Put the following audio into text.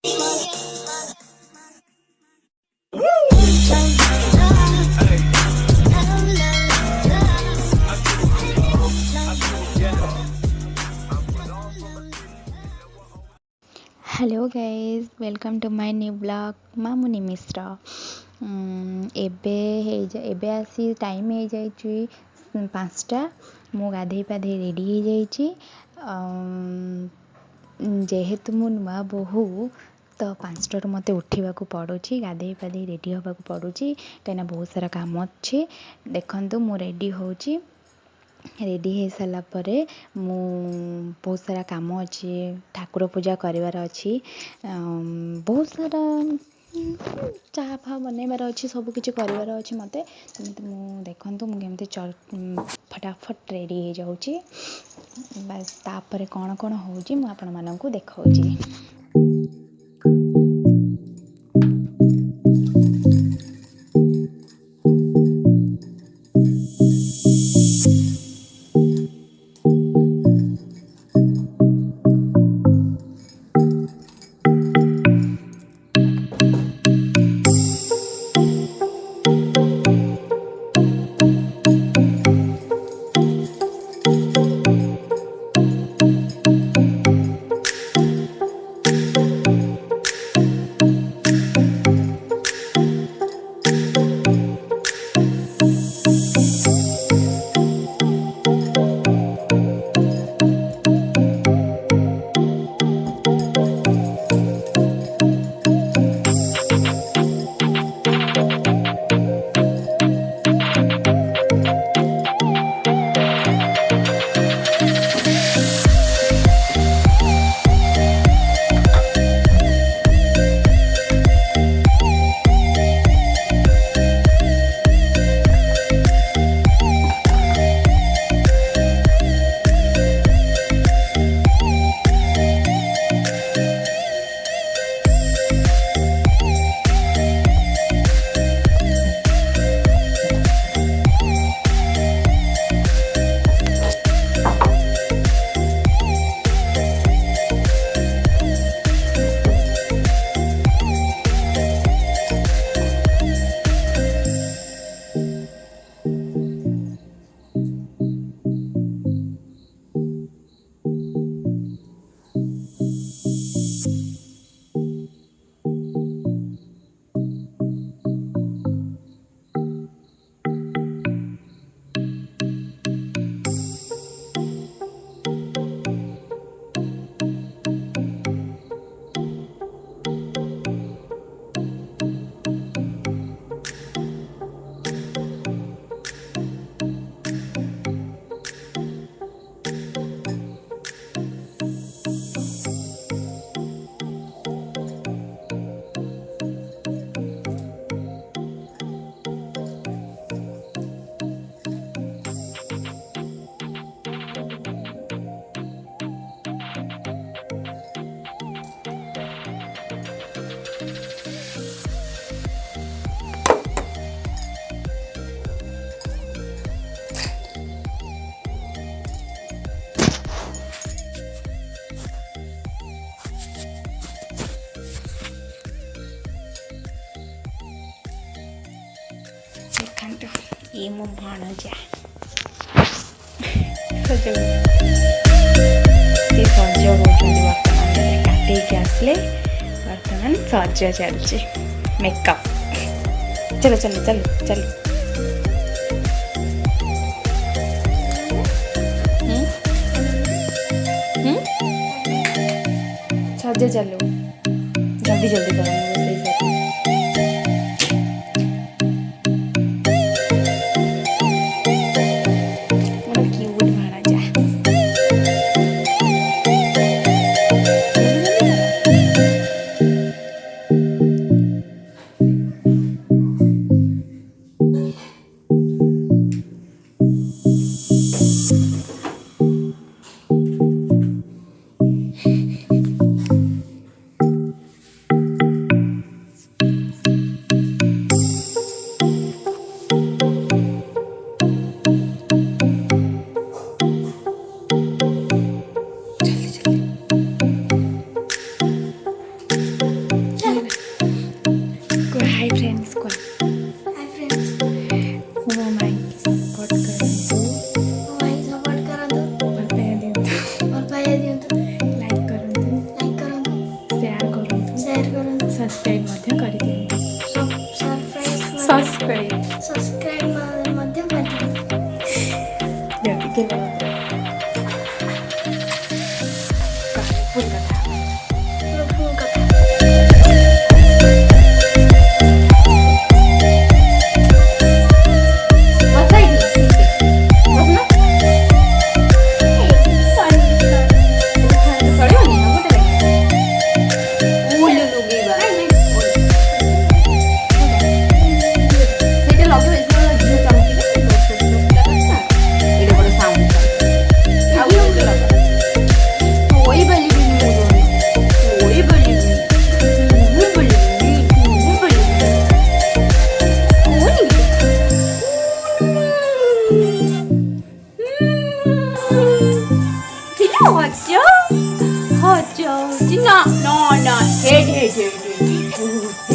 Hello guys welcome to my new blog Mamuni Mishra. एबे आसी time हो जाइए 5टा। मु गाधे पाधे रेडी हो जाइए। जेहेतु मु नुआ बोहू तो 5टारू मत उठा पड़ुची, गाधे पाधे रेडी होगा पड़ुची कहीं बहुत सारा काम अच्छे। देखु मु रेडी होची, रेडी हो सारा पर मु बहुत सारा काम अच्छे, ठाकुर पूजा करार अच्छी, बहुत सारा चाहा फा बनइबार अच्छी, सबकि करार अच्छी मत। तो मु देखु मुझे फटाफट रेडी हो जाऊँगी। बस तापर कौन कौन होची मु आपण मानकु देखाऊँगी। ये मो भाणजा सज होती बर्तमान काटे आसले बर्तमान सज चलचे मेकअप। चलो चलो चलो चलो सज चलो जल्दी जल्दी करो। ସବସ୍କ୍ରାଇବ୍ ମଧ୍ୟ କରିଦିଅନ୍ତୁ। ସବସ୍କ୍ରାଇବ୍ ମଧ୍ୟ କରିଦିଅନ୍ତୁ। Hot, hot, no, no, head, head, head, head.